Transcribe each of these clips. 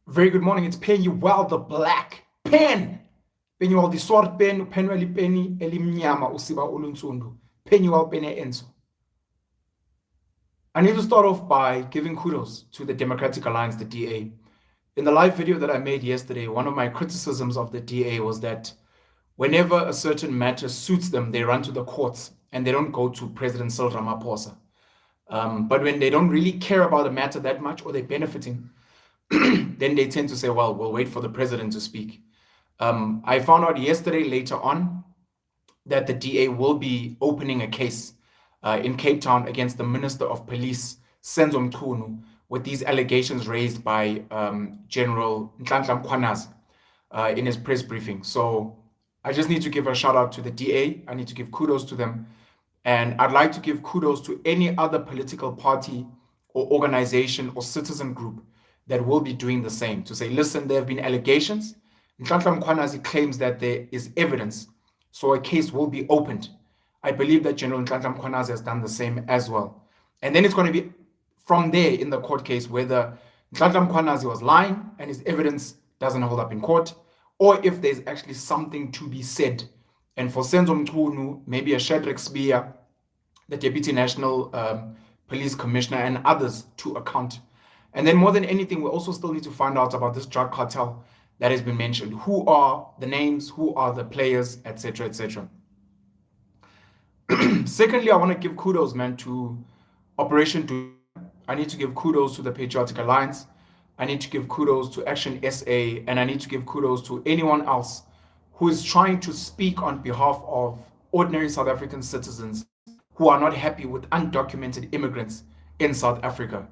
Very good morning. It's Penyuel the Black Pen. Penyuel the sword pen, Penueli Penny, Elimnyama, Usiba Ulunsundu. Penyuel Pene Enso. I need to start off by giving kudos to the Democratic Alliance, the DA. In the live video that I made yesterday, one of my criticisms of the DA was that whenever a certain matter suits them, they run to the courts and they don't go to President Cyril Ramaphosa. But when they don't really care about a matter that much or they're benefiting, then they tend to say, well, we'll wait for the president to speak. I found out yesterday later on that the DA will be opening a case in Cape Town against the Minister of Police, Senzo Mchunu, with these allegations raised by General Nhlanhla Mkhwanazi in his press briefing. So I just need to give a shout out to the DA. I need to give kudos to them. And I'd like to give kudos to any other political party or organization or citizen group that will be doing the same, to say, listen, there have been allegations. Nhlanhla Mkhwanazi claims that there is evidence, so a case will be opened. I believe that General Nhlanhla Mkhwanazi has done the same as well. And then it's going to be from there in the court case whether Nhlanhla Mkhwanazi was lying and his evidence doesn't hold up in court, or if there's actually something to be said. And for Senzo Mchunu, maybe a Shadrack Spear, the Deputy National Police Commissioner, and others to account. And then more than anything, we also still need to find out about this drug cartel that has been mentioned. Who are the names? Who are the players? Etc. etc. Secondly, I want to give kudos, man, to Operation Do. I need to give kudos to the Patriotic Alliance. I need to give kudos to Action SA, and I need to give kudos to anyone else who is trying to speak on behalf of ordinary South African citizens who are not happy with undocumented immigrants in South Africa.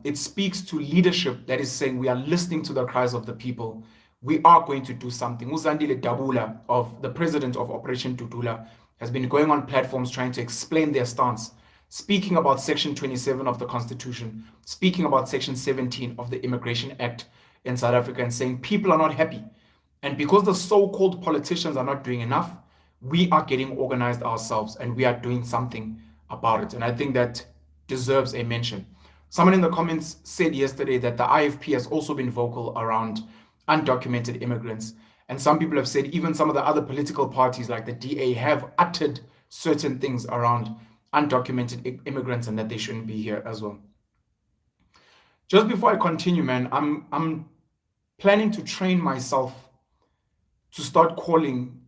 It speaks to leadership that is saying we are listening to the cries of the people. We are going to do something. Uzandile Dabula, of the president of Operation Dudula, has been going on platforms trying to explain their stance, speaking about Section 27 of the Constitution, speaking about Section 17 of the Immigration Act in South Africa, and saying people are not happy. And because the so-called politicians are not doing enough, we are getting organized ourselves and we are doing something about it. And I think that deserves a mention. Someone in the comments said yesterday that the IFP has also been vocal around undocumented immigrants. And some people have said even some of the other political parties like the DA have uttered certain things around undocumented immigrants and that they shouldn't be here as well. Just before I continue, man, I'm planning to train myself to start calling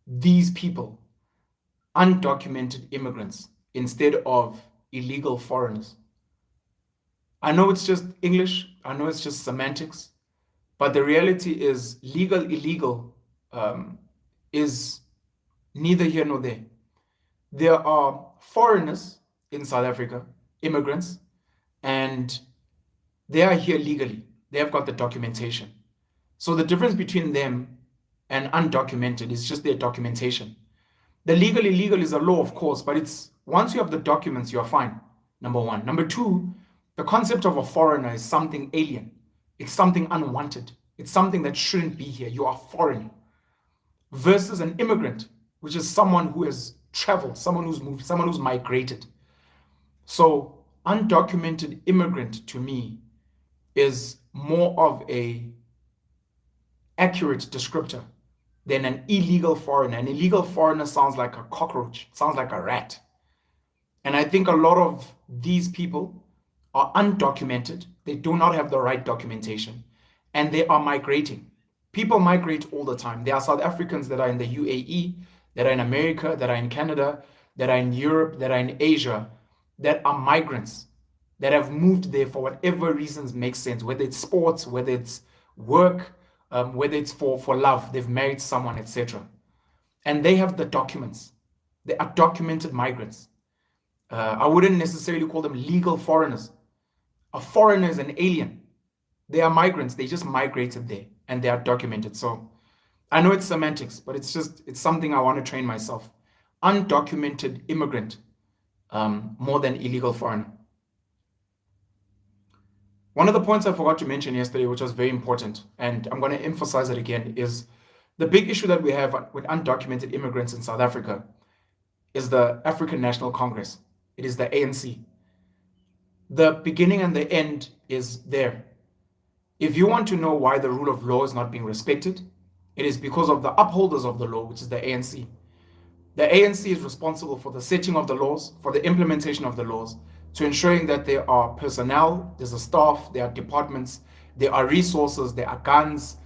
these people undocumented immigrants instead of illegal foreigners. I know it's just English, I know it's just semantics, but the reality is legal, illegal is neither here nor there. There are foreigners in South Africa, immigrants, and they are here legally. They have got the documentation. So the difference between them and undocumented is just their documentation. The legal, illegal is a law, of course, but it's once you have the documents, you are fine, number one. Number two, the concept of a foreigner is something alien. It's something unwanted. It's something that shouldn't be here. You are foreign. Versus an immigrant, which is someone who has traveled, someone who's moved, someone who's migrated. So undocumented immigrant to me is more of a accurate descriptor than an illegal foreigner. An illegal foreigner sounds like a cockroach, sounds like a rat. And I think a lot of these people are undocumented. They do not have the right documentation, and they are migrating. People migrate all the time. There are South Africans that are in the UAE, that are in America, that are in Canada, that are in Europe, that are in Asia, that are migrants, that have moved there for whatever reasons make sense, whether it's sports, whether it's work, whether it's for love, they've married someone, etc. And they have the documents. They are documented migrants. I wouldn't necessarily call them legal foreigners. A foreigner is an alien. They are migrants. They just migrated there and they are documented. So I know it's semantics, but it's something I want to train myself. Undocumented immigrant, more than illegal foreigner. One of the points I forgot to mention yesterday, which was very important, and I'm going to emphasize it again, is the big issue that we have with undocumented immigrants in South Africa is the African National Congress. It is the ANC. The beginning and the end is there. If you want to know why the rule of law is not being respected, it is because of the upholders of the law, which is the ANC. The ANC is responsible for the setting of the laws, for the implementation of the laws, to ensuring that there are personnel, there's a staff, there are departments, there are resources, there are guns,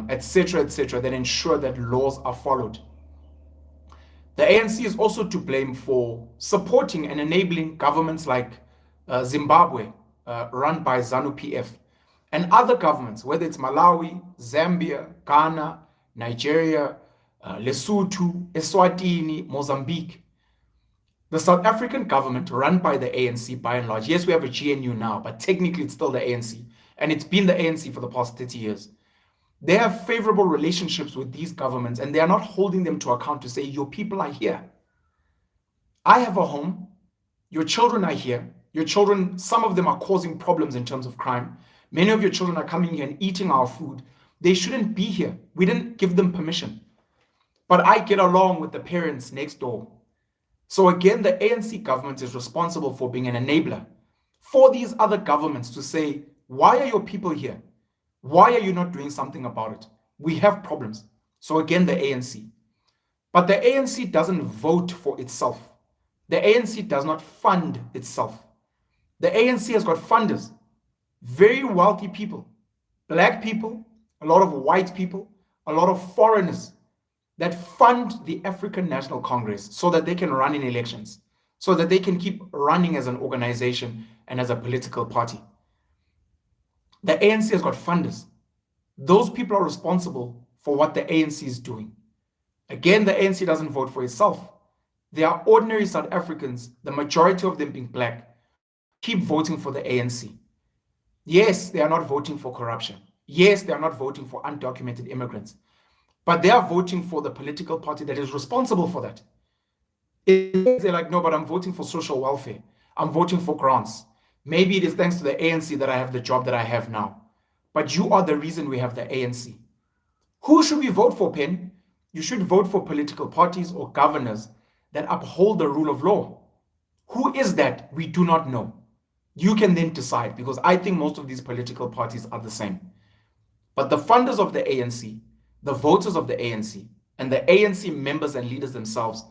etc., that ensure that laws are followed. The ANC is also to blame for supporting and enabling governments like Zimbabwe, run by ZANU-PF, and other governments, whether it's Malawi, Zambia, Ghana, Nigeria, Lesotho, Eswatini, Mozambique. The South African government, run by the ANC by and large, yes, we have a GNU now, but technically it's still the ANC, and it's been the ANC for the past 30 years. They have favorable relationships with these governments, and they are not holding them to account to say, your people are here. I have a home. Your children are here. Your children, some of them are causing problems in terms of crime. Many of your children are coming here and eating our food. They shouldn't be here. We didn't give them permission. But I get along with the parents next door. So again, the ANC government is responsible for being an enabler for these other governments to say, why are your people here? Why are you not doing something about it? We have problems. So again, the ANC. But the ANC doesn't vote for itself. The ANC does not fund itself. The ANC has got funders, very wealthy people, black people, a lot of white people, a lot of foreigners that fund the African National Congress so that they can run in elections, so that they can keep running as an organization and as a political party. The ANC has got funders. Those people are responsible for what the ANC is doing. Again, the ANC doesn't vote for itself. They are ordinary South Africans, the majority of them being black, keep voting for the ANC. Yes, they are not voting for corruption. Yes, they are not voting for undocumented immigrants. But they are voting for the political party that is responsible for that. They're like, no, but I'm voting for social welfare. I'm voting for grants. Maybe it is thanks to the ANC that I have the job that I have now. But you are the reason we have the ANC. Who should we vote for, Pen? You should vote for political parties or governors that uphold the rule of law. Who is that? We do not know. You can then decide, because I think most of these political parties are the same. But the funders of the ANC, the voters of the ANC, and the ANC members and leaders themselves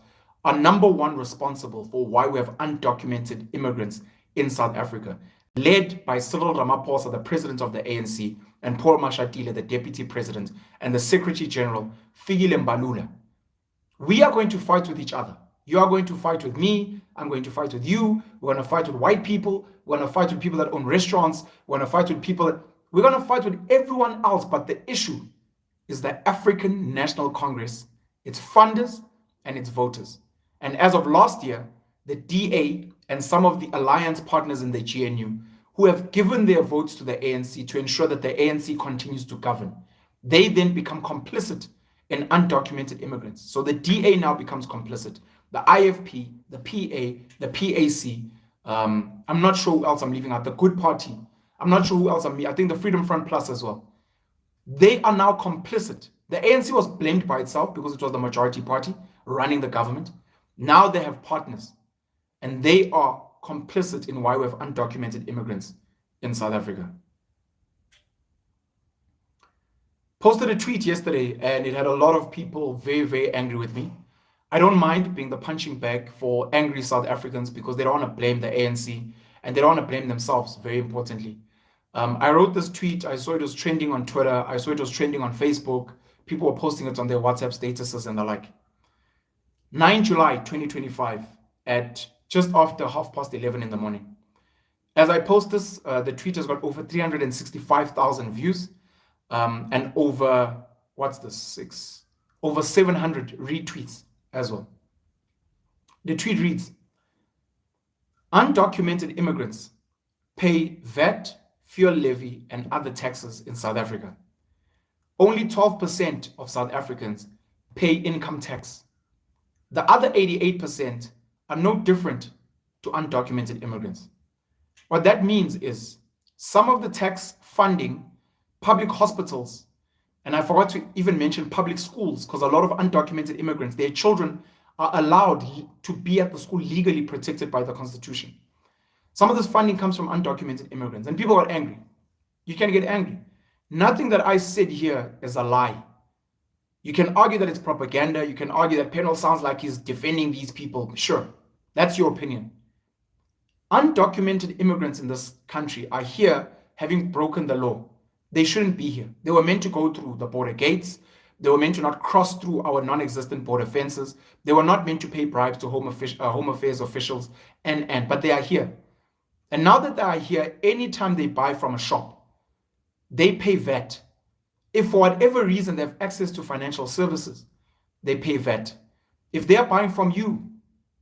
are number one responsible for why we have undocumented immigrants in South Africa, led by Cyril Ramaphosa, the president of the ANC, and Paul Mashatile, the deputy president, and the secretary general, Fikile Mbalula. We are going to fight with each other. You are going to fight with me. I'm going to fight with you. We're going to fight with white people. We're going to fight with people that own restaurants. We're going to fight with people that... We're going to fight with everyone else. But the issue is the African National Congress, its funders and its voters. And as of last year, the DA and some of the alliance partners in the GNU who have given their votes to the ANC to ensure that the ANC continues to govern, they then become complicit in undocumented immigrants. So the DA now becomes complicit. The IFP, the PA, the PAC, I'm not sure who else I'm leaving out, the Good Party, I'm not sure who else I think the Freedom Front Plus as well. They are now complicit. The ANC was blamed by itself because it was the majority party running the government. Now they have partners, and they are complicit in why we have undocumented immigrants in South Africa. Posted a tweet yesterday, and it had a lot of people very, very angry with me. I don't mind being the punching bag for angry South Africans because they don't want to blame the ANC and they don't want to blame themselves, very importantly. I wrote this tweet. I saw it was trending on Twitter. I saw it was trending on Facebook. People were posting it on their WhatsApp statuses and the like. 9 July 2025 at just after 11:30 in the morning. As I post this, the tweet has got over 365,000 views and over, over 700 retweets as well. The tweet reads, undocumented immigrants pay VAT, fuel levy, and other taxes in South Africa. Only 12% of South Africans pay income tax. The other 88% are no different to undocumented immigrants. What that means is some of the tax funding, public hospitals, and I forgot to even mention public schools, because a lot of undocumented immigrants, their children are allowed to be at the school legally protected by the Constitution. Some of this funding comes from undocumented immigrants, and people are angry. You can get angry. Nothing that I said here is a lie. You can argue that it's propaganda. You can argue that Penal sounds like he's defending these people. Sure, that's your opinion. Undocumented immigrants in this country are here having broken the law. They shouldn't be here. They were meant to go through the border gates. They were meant to not cross through our non-existent border fences. They were not meant to pay bribes to home affairs officials, but they are here. And now that they are here, anytime they buy from a shop, they pay VAT. If for whatever reason they have access to financial services, they pay VAT. If they are buying from you,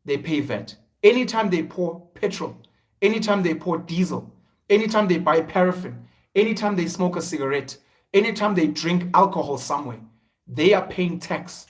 they pay VAT. Anytime they pour petrol, anytime they pour diesel, anytime they buy paraffin, anytime they smoke a cigarette, anytime they drink alcohol somewhere, they are paying tax.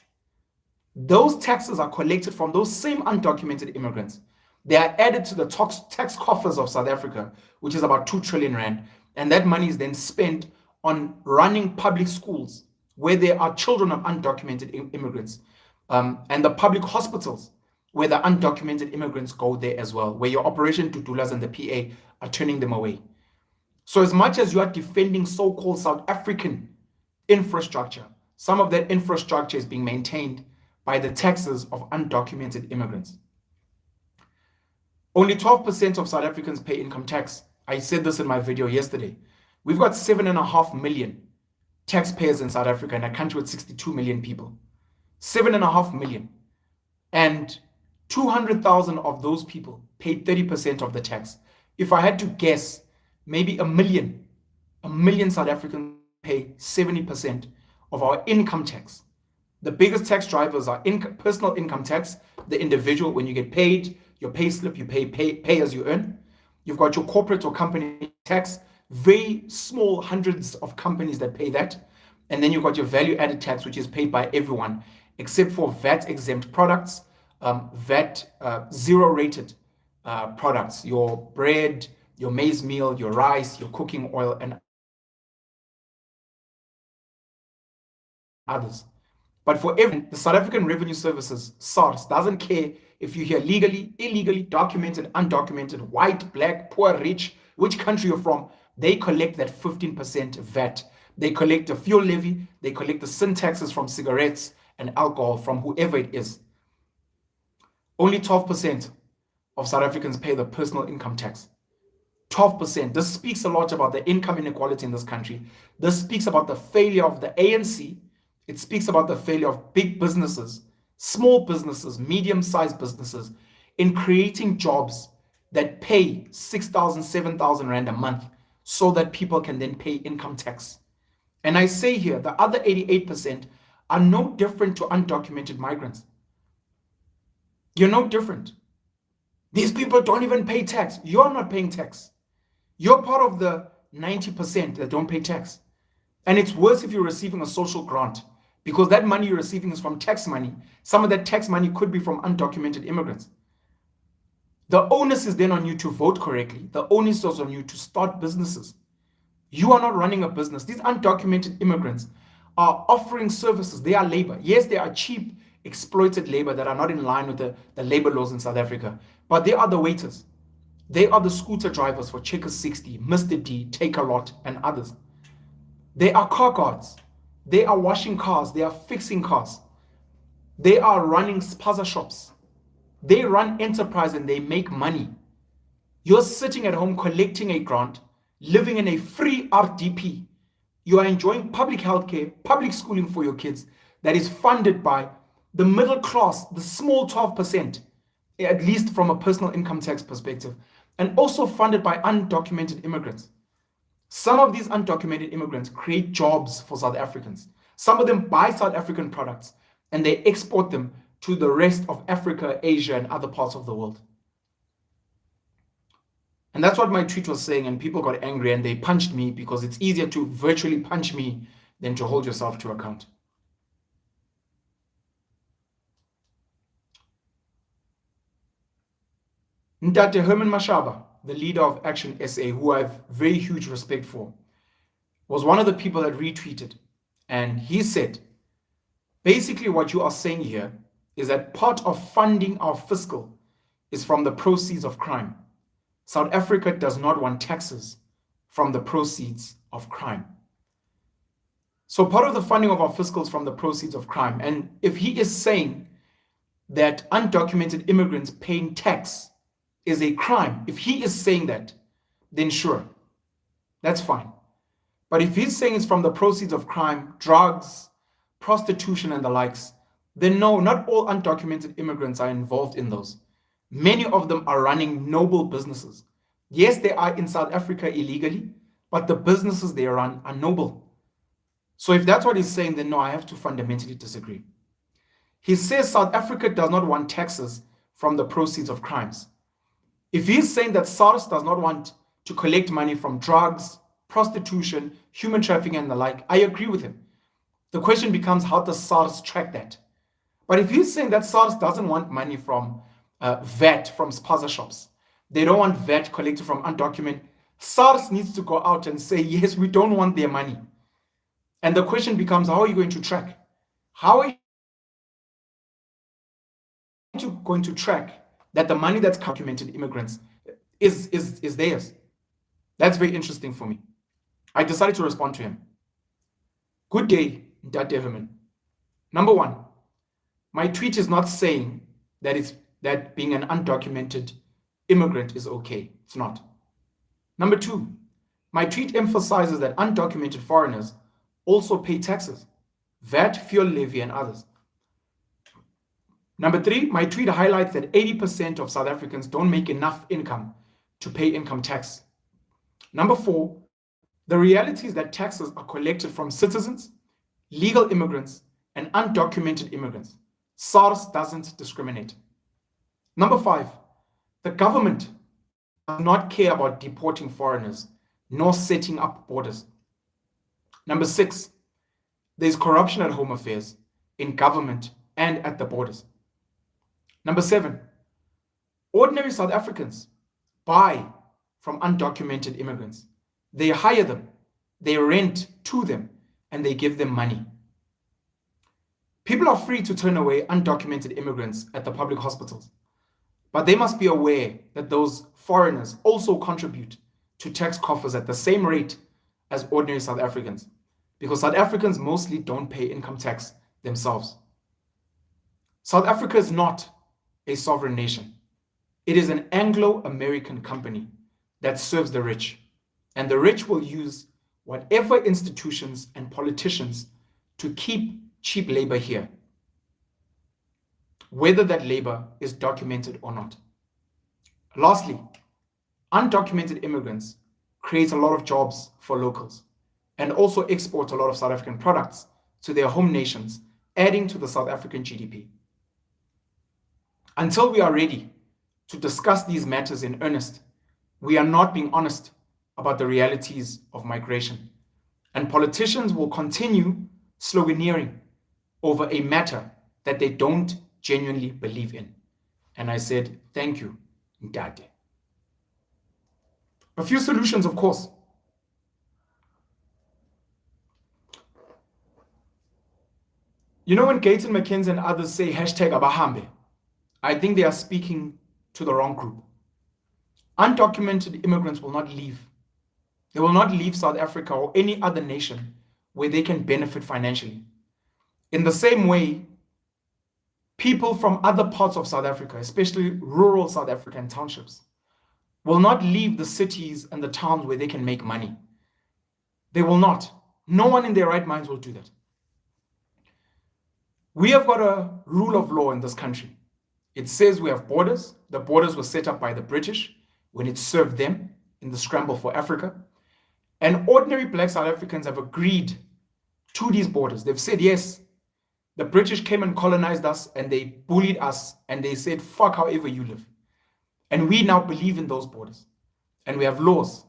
Those taxes are collected from those same undocumented immigrants. They are added to the tax coffers of South Africa, which is about 2 trillion rand. And that money is then spent on running public schools where there are children of undocumented immigrants, and the public hospitals where the undocumented immigrants go there as well, where your Operation Tutulas and the PA are turning them away. So as much as you are defending so-called South African infrastructure, some of that infrastructure is being maintained by the taxes of undocumented immigrants. Only 12% of South Africans pay income tax. I said this in my video yesterday. We've got 7.5 million taxpayers in South Africa in a country with 62 million people. 7.5 million. And 200,000 of those people pay 30% of the tax. If I had to guess, maybe a million South Africans pay 70% of our income tax. The biggest tax drivers are personal income tax, the individual, when you get paid, your pay slip, you pay as you earn. You've got your corporate or company tax, very small hundreds of companies that pay that. And then you've got your value added tax, which is paid by everyone, except for VAT exempt products, VAT zero rated products, your bread, your maize meal, your rice, your cooking oil, and others. But for everyone, the South African Revenue Services, SARS, doesn't care if you're here legally, illegally, documented, undocumented, white, black, poor, rich, which country you're from. They collect that 15% VAT. They collect the fuel levy. They collect the sin taxes from cigarettes and alcohol from whoever it is. Only 12% of South Africans pay the personal income tax. 12%. This speaks a lot about the income inequality in this country. This speaks about the failure of the ANC. It speaks about the failure of big businesses, small businesses, medium-sized businesses in creating jobs that pay 6,000, 7,000 rand a month so that people can then pay income tax. And I say here, the other 88% are no different to undocumented migrants. You're no different. These people don't even pay tax. You're not paying tax. You're part of the 90% that don't pay tax. And it's worse if you're receiving a social grant, because that money you're receiving is from tax money. Some of that tax money could be from undocumented immigrants. The onus is then on you to vote correctly. The onus is on you to start businesses. You are not running a business. These undocumented immigrants are offering services. They are labor. Yes, they are cheap, exploited labor that are not in line with the labor laws in South Africa. But they are the waiters. They are the scooter drivers for Checkers 60, Mr. D, Take a Lot, and others. They are car guards. They are washing cars. They are fixing cars. They are running spaza shops. They run enterprise and they make money. You're sitting at home collecting a grant, living in a free RDP. You are enjoying public healthcare, public schooling for your kids that is funded by the middle class, the small 12%, at least from a personal income tax perspective, and also funded by undocumented immigrants. Some of these undocumented immigrants create jobs for South Africans. Some of them buy South African products and they export them to the rest of Africa, Asia, and other parts of the world. And that's what my tweet was saying, and people got angry and they punched me because it's easier to virtually punch me than to hold yourself to account. Ntate Herman Mashaba, the leader of Action SA, who I have very huge respect for, was one of the people that retweeted. And he said, basically what you are saying here is that part of funding our fiscal is from the proceeds of crime. South Africa does not want taxes from the proceeds of crime. So part of the funding of our fiscals from the proceeds of crime. And if he is saying that undocumented immigrants paying tax is a crime, if he is saying that, then sure, that's fine. But if he's saying it's from the proceeds of crime, drugs, prostitution, and the likes, then no, not all undocumented immigrants are involved in those. Many of them are running noble businesses. Yes, they are in South Africa illegally, but the businesses they run are noble. So if that's what he's saying, then no, I have to fundamentally disagree. He says South Africa does not want taxes from the proceeds of crimes. If he's saying that SARS does not want to collect money from drugs, prostitution, human trafficking, and the like, I agree with him. The question becomes, how does SARS track that? But if he's saying that SARS doesn't want money from VAT, from spaza shops, they don't want VAT collected from undocumented, SARS needs to go out and say, yes, we don't want their money. And the question becomes, how are you going to track? How are you going to track that the money that's documented immigrants is theirs? That's very interesting for me. I decided to respond to him. Good day, Dr. Herman. Number one, my tweet is not saying that being an undocumented immigrant is okay. It's not. Number two, my tweet emphasizes that undocumented foreigners also pay taxes, VAT, fuel levy, and others. Number three, my tweet highlights that 80% of South Africans don't make enough income to pay income tax. Number four, the reality is that taxes are collected from citizens, legal immigrants, and undocumented immigrants. SARS doesn't discriminate. Number five, the government does not care about deporting foreigners, nor setting up borders. Number six, there's corruption at Home Affairs, in government, and at the borders. Number seven, ordinary South Africans buy from undocumented immigrants. They hire them, they rent to them, and they give them money. People are free to turn away undocumented immigrants at the public hospitals, but they must be aware that those foreigners also contribute to tax coffers at the same rate as ordinary South Africans, because South Africans mostly don't pay income tax themselves. South Africa is not a sovereign nation. It is an Anglo-American company that serves the rich, and the rich will use whatever institutions and politicians to keep cheap labor here, whether that labor is documented or not. Lastly, undocumented immigrants create a lot of jobs for locals and also export a lot of South African products to their home nations, adding to the South African GDP. Until we are ready to discuss these matters in earnest, we are not being honest about the realities of migration, and politicians will continue sloganeering over a matter that they don't genuinely believe in. And I said, thank you, Ndade. A few solutions, of course. You know, when Gates and McKenzie and others say hashtag Abahambe, I think they are speaking to the wrong group. Undocumented immigrants will not leave. They will not leave South Africa or any other nation where they can benefit financially. In the same way, people from other parts of South Africa, especially rural South African townships, will not leave the cities and the towns where they can make money. They will not. No one in their right minds will do that. We have got a rule of law in this country. It says we have borders. The borders were set up by the British when it served them in the scramble for Africa. And ordinary black South Africans have agreed to these borders. They've said, yes, the British came and colonized us and they bullied us and they said, fuck however you live. And we now believe in those borders. And we have laws.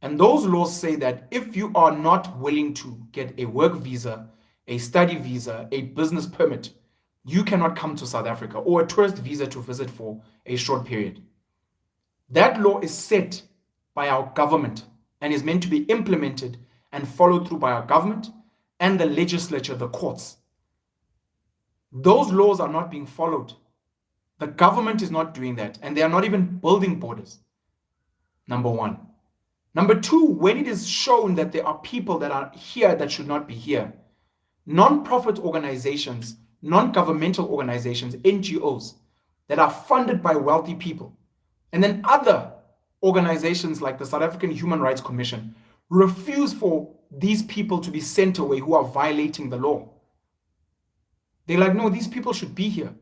And those laws say that if you are not willing to get a work visa, a study visa, a business permit, you cannot come to South Africa, or a tourist visa to visit for a short period. That law is set by our government and is meant to be implemented and followed through by our government and the legislature, the courts. Those laws are not being followed. The government is not doing that, and they are not even building borders. Number one. Number two, when it is shown that there are people that are here that should not be here, non-profit organizations, non-governmental organizations, NGOs that are funded by wealthy people, and then other organizations like the South African Human Rights Commission refuse for these people to be sent away who are violating the law. They're like, no, these people should be here.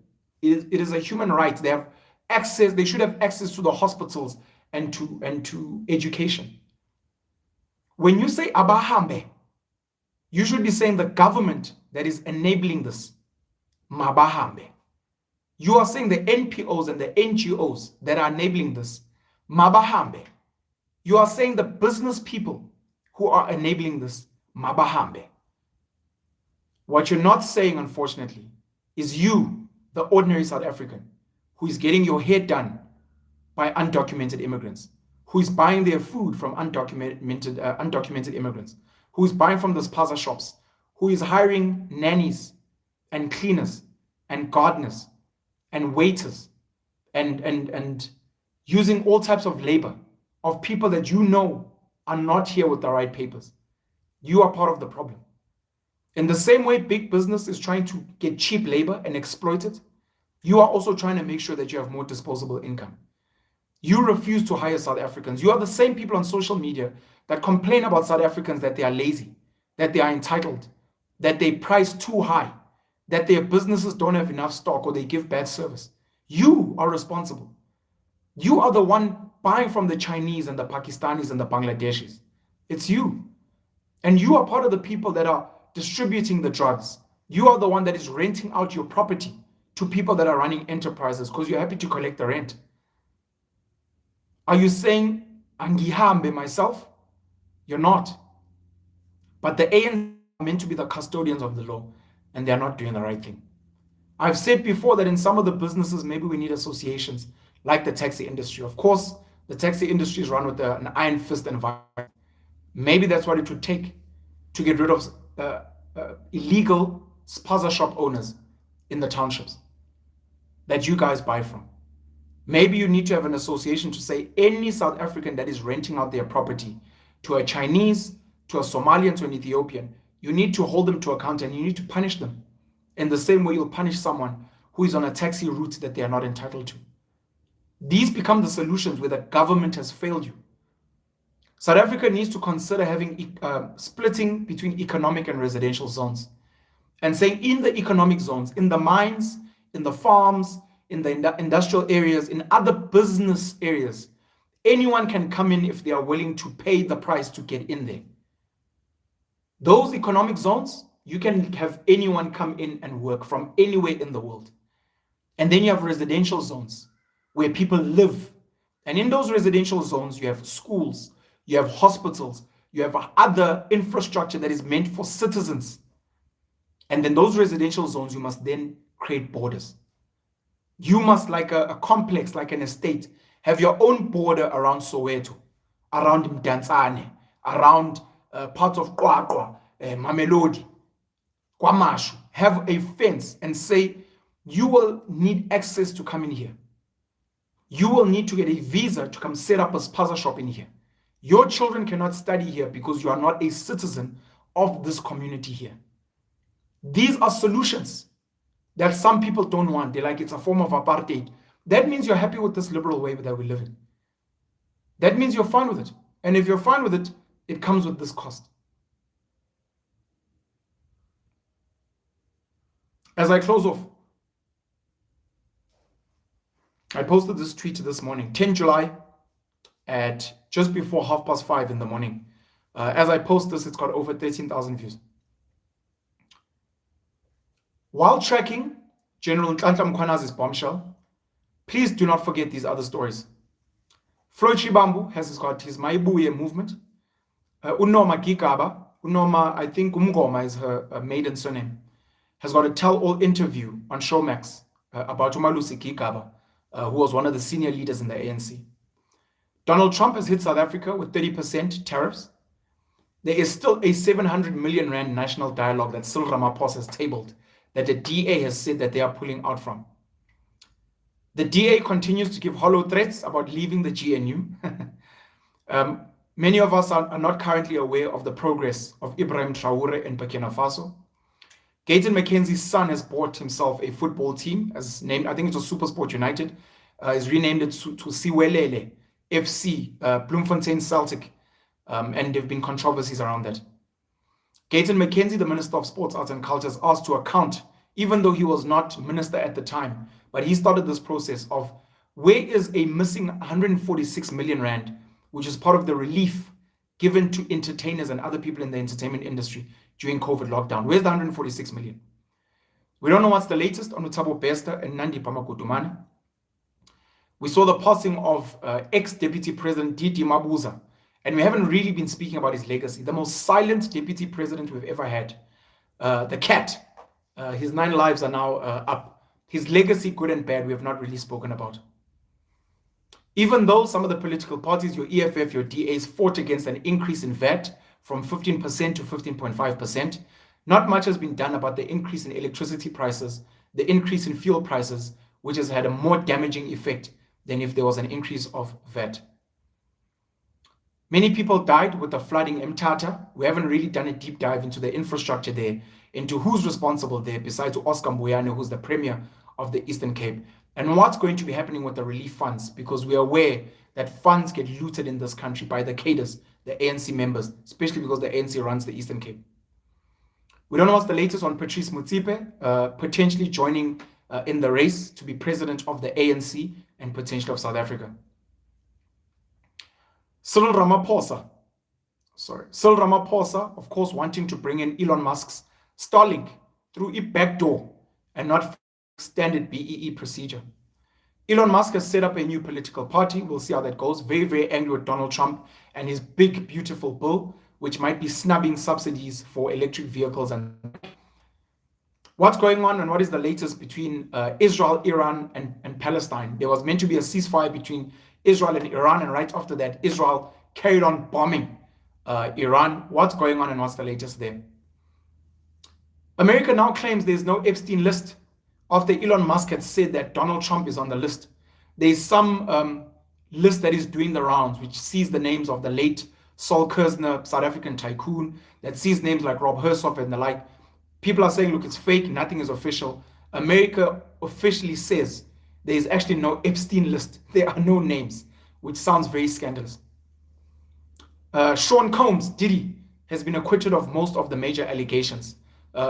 It is a human right. They have access, they should have access to the hospitals and to education. When you say abahambe, you should be saying the government that is enabling this. Mabahambe. You are saying the NPOs and the NGOs that are enabling this. Mabahambe. You are saying the business people who are enabling this. Mabahambe. What you're not saying, unfortunately, is you, the ordinary South African, who is getting your hair done by undocumented immigrants, who is buying their food from undocumented immigrants, who is buying from the spaza shops, who is hiring nannies and cleaners and gardeners and waiters and using all types of labor of people that you know are not here with the right papers. You are part of the problem. In the same way big business is trying to get cheap labor and exploit it, you are also trying to make sure that you have more disposable income. You refuse to hire South Africans. You are the same people on social media that complain about South Africans, that they are lazy, that they are entitled, that they price too high, that their businesses don't have enough stock or they give bad service. You are responsible. You are the one buying from the Chinese and the Pakistanis and the Bangladeshis. It's you. And you are part of the people that are distributing the drugs. You are the one that is renting out your property to people that are running enterprises because you're happy to collect the rent. Are you saying, Angihambe myself? You're not. But the ANC are meant to be the custodians of the law, and they're not doing the right thing. I've said before that in some of the businesses, maybe we need associations like the taxi industry. Of course, the taxi industry is run with an iron fist environment. Maybe that's what it would take to get rid of illegal spaza shop owners in the townships that you guys buy from. Maybe you need to have an association to say any South African that is renting out their property to a Chinese, to a Somalian, to an Ethiopian, you need to hold them to account and you need to punish them in the same way you'll punish someone who is on a taxi route that they are not entitled to. These become the solutions where the government has failed you. South Africa needs to consider having splitting between economic and residential zones and saying in the economic zones, in the mines, in the farms, in the industrial areas, in other business areas, anyone can come in if they are willing to pay the price to get in there. Those economic zones, you can have anyone come in and work from anywhere in the world. And then you have residential zones where people live. And in those residential zones, you have schools, you have hospitals, you have other infrastructure that is meant for citizens. And then those residential zones, you must then create borders. You must, like a complex, like an estate, have your own border around Soweto, around Mdantsane, around parts of Qwaqwa, Mamelodi, KwaMashu. Have a fence and say, you will need access to come in here. You will need to get a visa to come set up a spaza shop in here. Your children cannot study here because you are not a citizen of this community here. These are solutions that some people don't want. They're like, it's a form of apartheid. That means you're happy with this liberal way that we live in. That means you're fine with it. And if you're fine with it, it comes with this cost. As I close off, I posted this tweet this morning, 10 July at just before 5:30 in the morning. As I post this, it's got over 13,000 views. While tracking General Nhlanhla Mkhwanazi's bombshell, please do not forget these other stories. Floyd Shibambu has got his Maibuye movement. Unoma Gigaba, Unoma, I think Umgoma is her maiden surname, has got a tell-all interview on Showmax about Umalusi Gigaba, who was one of the senior leaders in the ANC. Donald Trump has hit South Africa with 30% tariffs. There is still a 700 million rand national dialogue that Cyril Ramaphosa has tabled that the DA has said that they are pulling out from. The DA continues to give hollow threats about leaving the GNU. Many of us are not currently aware of the progress of Ibrahim Traore in Burkina Faso. Gayton McKenzie's son has bought himself a football team, as named, I think it was Supersport United. He's renamed it to Siwelele FC, Bloemfontein Celtic, and there have been controversies around that. Gayton McKenzie, the Minister of Sports, Arts and Culture, is asked to account, even though he was not minister at the time, but he started this process of where is a missing 146 million rand, which is part of the relief given to entertainers and other people in the entertainment industry during COVID lockdown. Where's the 146 million? We don't know what's the latest on Utabo Besta and Nandi Pamakutumane. We saw the passing of ex-Deputy President Didi Mabuza, and we haven't really been speaking about his legacy. The most silent deputy president we've ever had. The cat. His 9 lives are now up. His legacy, good and bad, we have not really spoken about. Even though some of the political parties, your EFF, your DAs, fought against an increase in VAT from 15% to 15.5%, not much has been done about the increase in electricity prices, the increase in fuel prices, which has had a more damaging effect than if there was an increase of VAT. Many people died with the flooding in Mthatha. We haven't really done a deep dive into the infrastructure there, into who's responsible there, besides Oscar Mbuyane, who's the Premier of the Eastern Cape, and what's going to be happening with the relief funds, because we are aware that funds get looted in this country by the cadres, the ANC members, especially because the ANC runs the Eastern Cape. We don't know what's the latest on Patrice Motsepe, potentially joining in the race to be president of the ANC and potentially of South Africa. Cyril Ramaphosa, of course, wanting to bring in Elon Musk's Starlink through a back door and not standard BEE procedure. Elon Musk has set up a new political party. We'll see how that goes. Very, very angry with Donald Trump and his big, beautiful bill, which might be snubbing subsidies for electric vehicles. And what's going on and what is the latest between Israel, Iran, and Palestine? There was meant to be a ceasefire between Israel and Iran, and right after that, Israel carried on bombing Iran. What's going on and what's the latest there? America now claims there's no Epstein list after Elon Musk had said that Donald Trump is on the list. There's some list that is doing the rounds, which sees the names of the late Saul Kerzner, South African tycoon, that sees names like Rob Hersoff and the like. People are saying, look, it's fake, nothing is official. America officially says there is actually no Epstein list. There are no names, which sounds very scandalous. Sean Combs, Diddy, has been acquitted of most of the major allegations.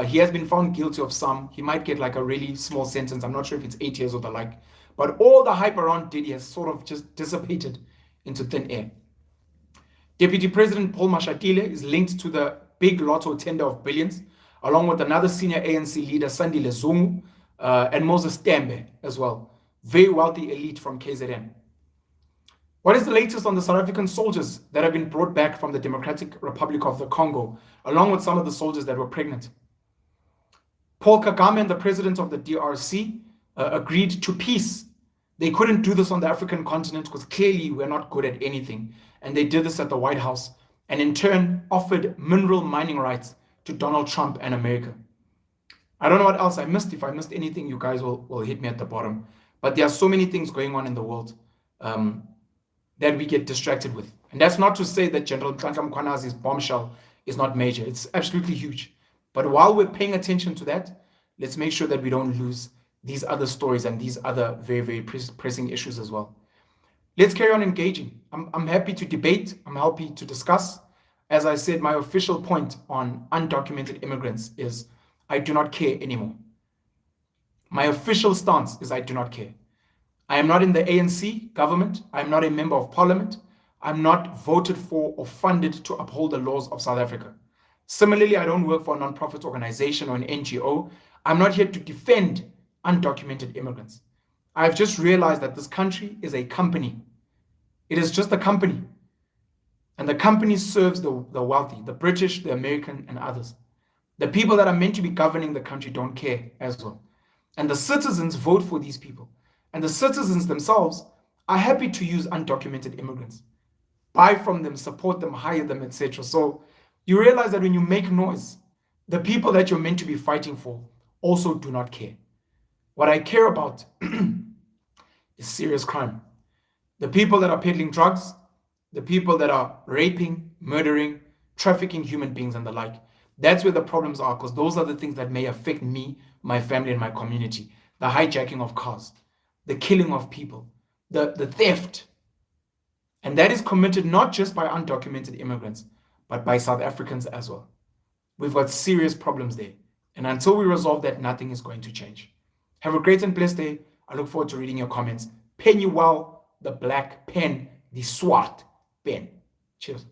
He has been found guilty of some. He might get like a really small sentence. I'm not sure if it's 8 years or the like. But all the hype around Diddy has sort of just dissipated into thin air. Deputy President Paul Mashatile is linked to the big lotto tender of billions, along with another senior ANC leader, Sandile Zungu, and Moses Tembe as well. Very wealthy elite from KZN. What is the latest on the South African soldiers that have been brought back from the Democratic Republic of the Congo, along with some of the soldiers that were pregnant? Paul Kagame and the president of the DRC agreed to peace. They couldn't do this on the African continent because clearly we're not good at anything. And they did this at the White House and in turn offered mineral mining rights to Donald Trump and America. I don't know what else I missed. If I missed anything, you guys will hit me at the bottom. But there are so many things going on in the world that we get distracted with. And that's not to say that General Nhlanhla Mkhwanazi's bombshell is not major. It's absolutely huge. But while we're paying attention to that, let's make sure that we don't lose these other stories and these other very, very pressing issues as well. Let's carry on engaging. I'm happy to debate. I'm happy to discuss. As I said, my official point on undocumented immigrants is I do not care anymore. My official stance is I do not care. I am not in the ANC government. I'm not a member of parliament. I'm not voted for or funded to uphold the laws of South Africa. Similarly, I don't work for a non-profit organization or an NGO. I'm not here to defend undocumented immigrants. I've just realized that this country is a company. It is just a company. And the company serves the wealthy, the British, the American, and others. The people that are meant to be governing the country don't care as well. And the citizens vote for these people. And the citizens themselves are happy to use undocumented immigrants. Buy from them, support them, hire them, etc. So you realize that when you make noise, the people that you're meant to be fighting for also do not care. What I care about is serious crime. The people that are peddling drugs, the people that are raping, murdering, trafficking human beings and the like. That's where the problems are, because those are the things that may affect me, my family, and my community. The hijacking of cars, the killing of people, the theft. And that is committed not just by undocumented immigrants, but by South Africans as well. We've got serious problems there. And until we resolve that, nothing is going to change. Have a great and blessed day. I look forward to reading your comments. Pen you well, the black pen, the swart pen. Cheers.